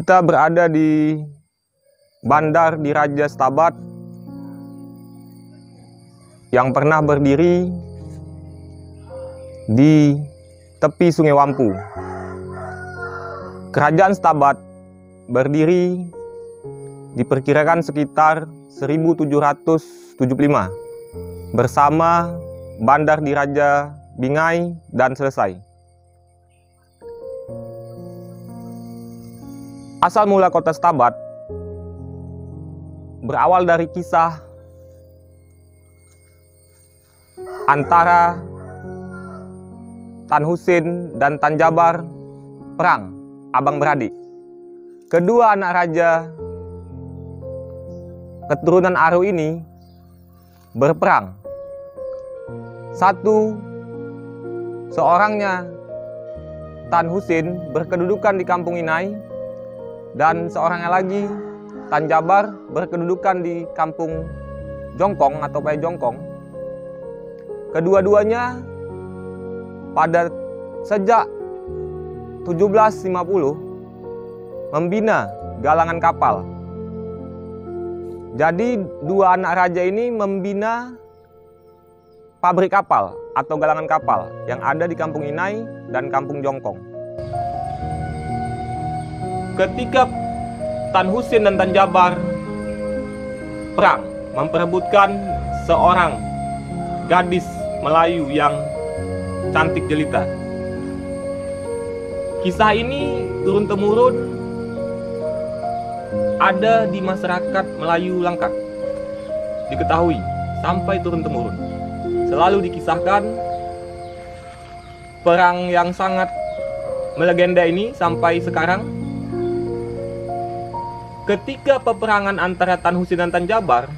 Kita berada di Bandar Diraja Stabat yang pernah berdiri di tepi Sungai Wampu. Kerajaan Stabat berdiri diperkirakan sekitar 1775 bersama Bandar Diraja Bingai dan Selesai. Asal mula kota Stabat berawal dari kisah antara Tan Husin dan Tan Jabar perang abang beradik. Kedua anak raja keturunan Aru ini berperang. Seorangnya Tan Husin berkedudukan di Kampung Inai, dan seorangnya lagi Tan Jabar berkedudukan di Kampung Jongkong atau Paya Jongkong. Kedua-duanya pada sejak 1750 membina galangan kapal. Jadi dua anak raja ini membina pabrik kapal atau galangan kapal yang ada di Kampung Inai dan Kampung Jongkong. Ketika Tan Husin dan Tan Jabar perang memperebutkan seorang gadis Melayu yang cantik jelita. Kisah ini turun-temurun ada di masyarakat Melayu Langkat. Diketahui sampai turun-temurun. Selalu dikisahkan perang yang sangat melegenda ini sampai sekarang. Ketika peperangan antara Tan Husin dan Tan Jabar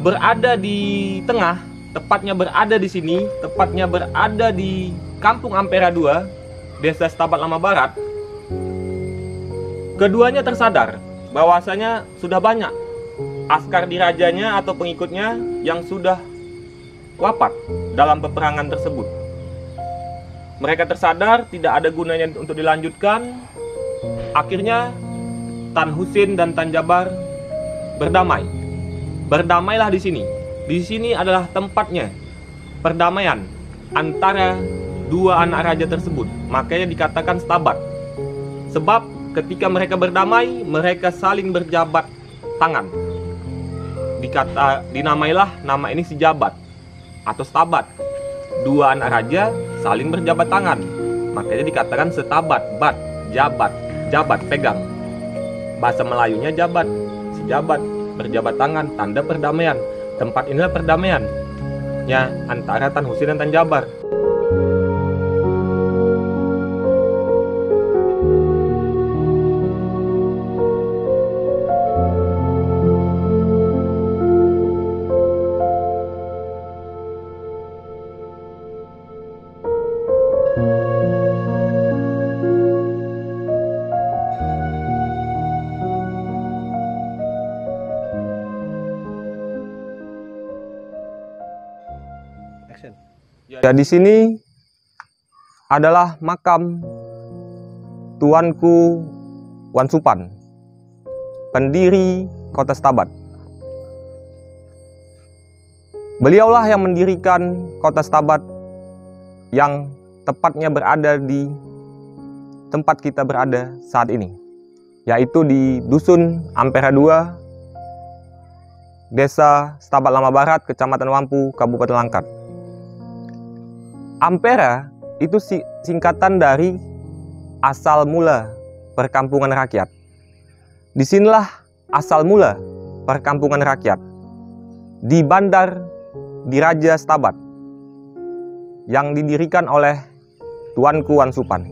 berada di tengah, tepatnya berada di sini, tepatnya berada di Kampung Ampera II, Desa Stabat Lama Barat, keduanya tersadar bahwasanya sudah banyak askar dirajanya atau pengikutnya yang sudah wafat dalam peperangan tersebut. Mereka tersadar tidak ada gunanya untuk dilanjutkan. Akhirnya Tan Husin dan Tan Jabar berdamai. Berdamailah di sini. Di sini adalah tempatnya perdamaian antara dua anak raja tersebut. Makanya dikatakan Stabat. Sebab ketika mereka berdamai, mereka saling berjabat tangan. Dinamailah nama ini sejabat atau Stabat. Dua anak raja saling berjabat tangan. Makanya dikatakan setabat, bat, jabat. Jabat, pegang. Bahasa Melayunya jabat, sejabat, berjabat tangan, tanda perdamaian. Tempat inilah perdamaiannya antara Tan Husin dan Tan Jabar. Ya, di sini adalah makam Tuanku Wansupan, pendiri kota Stabat. Beliaulah yang mendirikan kota Stabat yang tepatnya berada di tempat kita berada saat ini, yaitu di Dusun Ampera II, Desa Stabat Lama Barat, Kecamatan Wampu, Kabupaten Langkat. Ampera itu singkatan dari asal mula perkampungan rakyat. Disinilah asal mula perkampungan rakyat di Bandar Diraja Stabat yang didirikan oleh Tuanku Wansupan.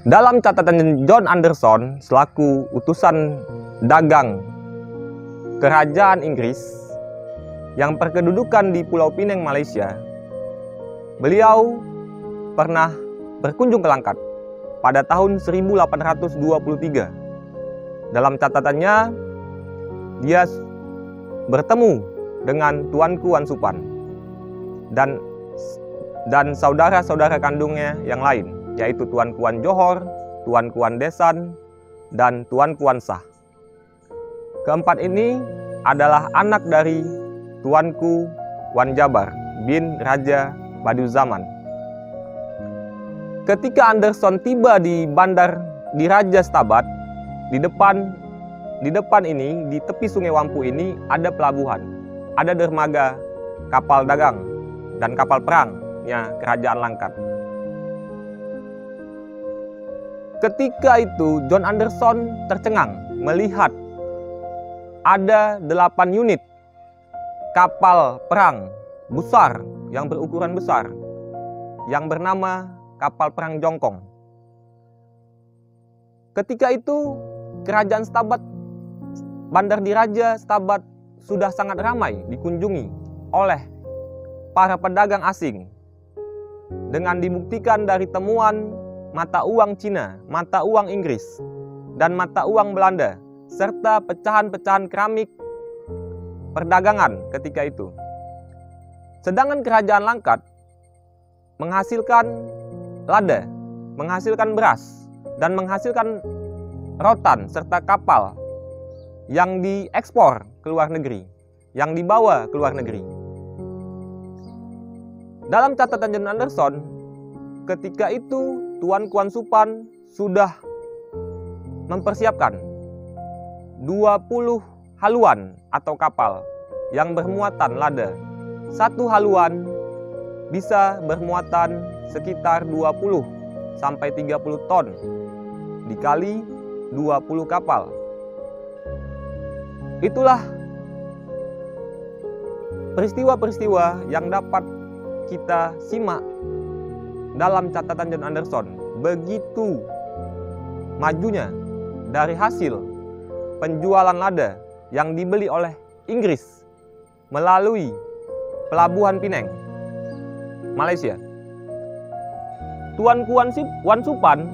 Dalam catatan John Anderson selaku utusan dagang Kerajaan Inggris yang berkedudukan di Pulau Pinang, Malaysia, beliau pernah berkunjung ke Langkat pada tahun 1823. Dalam catatannya, dia bertemu dengan Tuanku Wansupan dan saudara-saudara kandungnya yang lain. yaitu Tuan Kuan Johor, Tuan Kuan Desan, dan Tuan Kuan Shah. Keempat ini adalah anak dari Tuanku Wan Jabar bin Raja Badiuzzzaman. Ketika Anderson tiba di bandar di Raja Stabat, di depan ini, di tepi Sungai Wampu ini ada pelabuhan, ada dermaga kapal dagang dan kapal perangnya Kerajaan Langkat. Ketika itu John Anderson tercengang melihat ada 8 unit kapal perang besar yang berukuran besar yang bernama kapal perang Jongkong. Ketika itu Kerajaan Stabat, bandar di Raja Stabat sudah sangat ramai dikunjungi oleh para pedagang asing dengan dibuktikan dari temuan mata uang Cina, mata uang Inggris, dan mata uang Belanda, serta pecahan-pecahan keramik perdagangan ketika itu. Sedangkan Kerajaan Langkat menghasilkan lada, menghasilkan beras, dan menghasilkan rotan serta kapal yang diekspor ke luar negeri, yang dibawa ke luar negeri. Dalam catatan John Anderson, ketika itu Tuan Kuan Suppan sudah mempersiapkan 20 haluan atau kapal yang bermuatan lada. Satu haluan bisa bermuatan sekitar 20 sampai 30 ton dikali 20 kapal. Itulah peristiwa-peristiwa yang dapat kita simak dalam catatan John Anderson. Begitu majunya dari hasil penjualan lada yang dibeli oleh Inggris melalui Pelabuhan Pinang, Malaysia. Tuan Kuan Suppan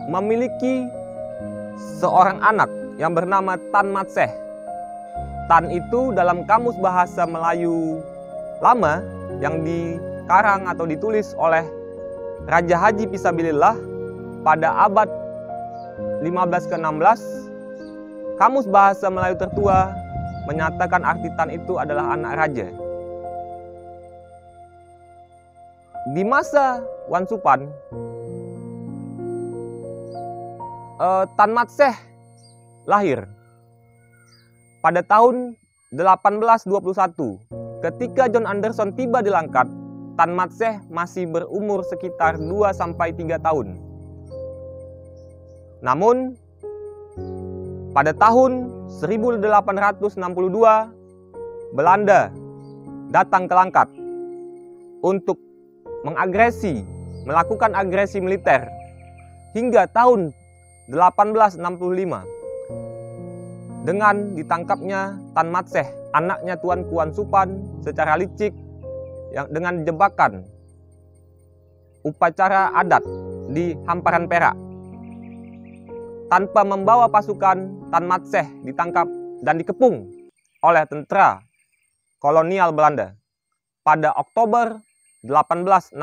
memiliki seorang anak yang bernama Tan Mat Seh. Tan itu dalam Kamus Bahasa Melayu Lama yang dikarang atau ditulis oleh Raja Haji Fisabilillah pada abad 15 ke 16, Kamus Bahasa Melayu Tertua menyatakan arti Tan itu adalah anak raja. Di masa Wan Suppan, Tan Mat Seh lahir pada tahun 1821. Ketika John Anderson tiba di Langkat, Tan Mat Seh masih berumur sekitar 2-3 tahun. Namun, pada tahun 1862, Belanda datang ke Langkat untuk melakukan agresi militer hingga tahun 1865 dengan ditangkapnya Tan Mat Seh, anaknya Tuan Kuan Suppan, secara licik dengan jebakan upacara adat di Hamparan Perak. Tanpa membawa pasukan, Tan Mat Seh ditangkap dan dikepung oleh tentara kolonial Belanda pada Oktober 1865.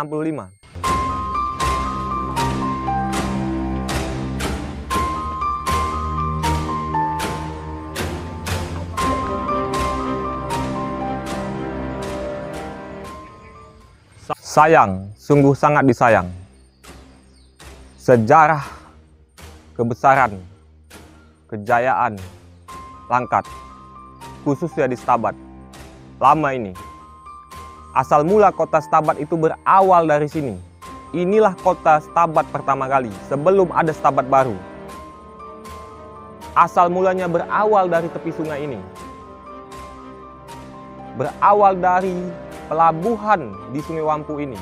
Sayang, sungguh sangat disayang. Sejarah kebesaran, kejayaan Langkat, khususnya di Stabat, lama ini. Asal mula kota Stabat itu berawal dari sini. Inilah kota Stabat pertama kali, sebelum ada Stabat baru. Asal mulanya berawal dari tepi sungai ini. Berawal dari pelabuhan di Sungai Wampu ini.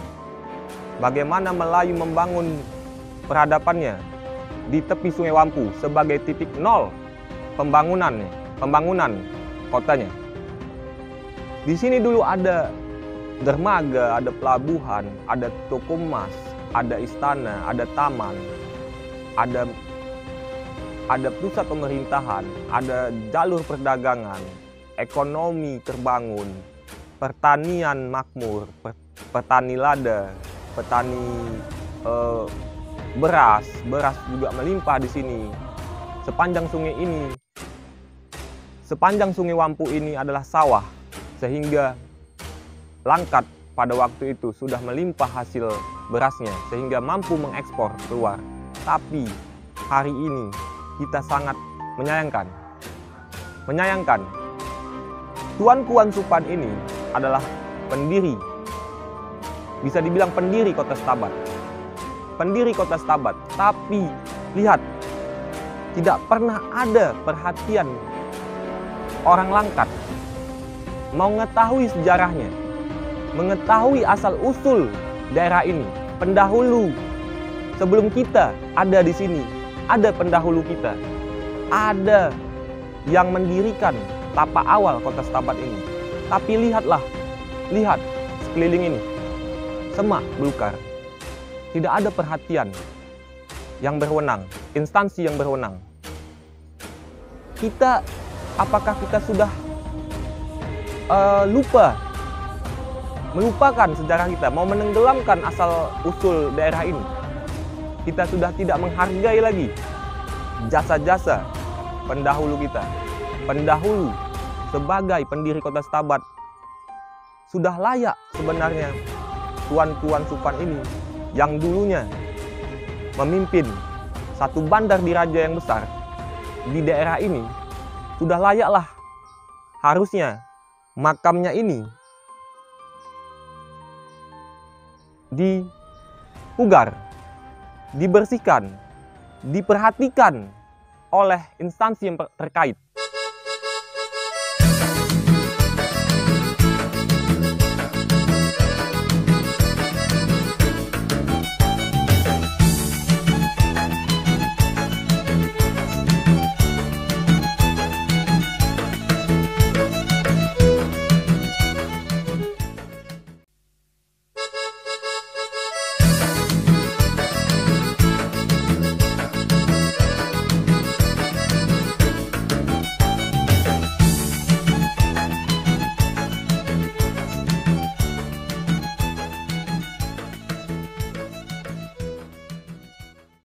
Bagaimana Melayu membangun peradabannya di tepi Sungai Wampu sebagai titik nol pembangunan kotanya. Di sini dulu ada dermaga, ada pelabuhan, ada toko emas, ada istana, ada taman, ada pusat pemerintahan, ada jalur perdagangan, ekonomi terbangun, pertanian makmur, petani lada, petani beras juga melimpah di sini. Sepanjang sungai Wampu ini adalah sawah, sehingga Langkat pada waktu itu sudah melimpah hasil berasnya sehingga mampu mengekspor keluar. Tapi hari ini kita sangat menyayangkan Tuan Kuan Supan ini adalah pendiri, bisa dibilang pendiri Kota Stabat. Tapi lihat, tidak pernah ada perhatian orang Langkat mau mengetahui sejarahnya, mengetahui asal-usul daerah ini. Pendahulu sebelum kita ada di sini, ada pendahulu kita, ada yang mendirikan tapak awal Kota Stabat ini. Tapi lihat sekeliling ini, semak belukar. Tidak ada perhatian yang berwenang, instansi yang berwenang. Apakah kita sudah melupakan sejarah kita, mau menenggelamkan asal-usul daerah ini? Kita sudah tidak menghargai lagi jasa-jasa pendahulu kita. Pendahulu sebagai pendiri Kota Stabat sudah layak sebenarnya Tuan Kuan Supan ini yang dulunya memimpin satu bandar diraja yang besar di daerah ini. Sudah layaklah harusnya makamnya ini dipugar, dibersihkan, diperhatikan oleh instansi yang terkait.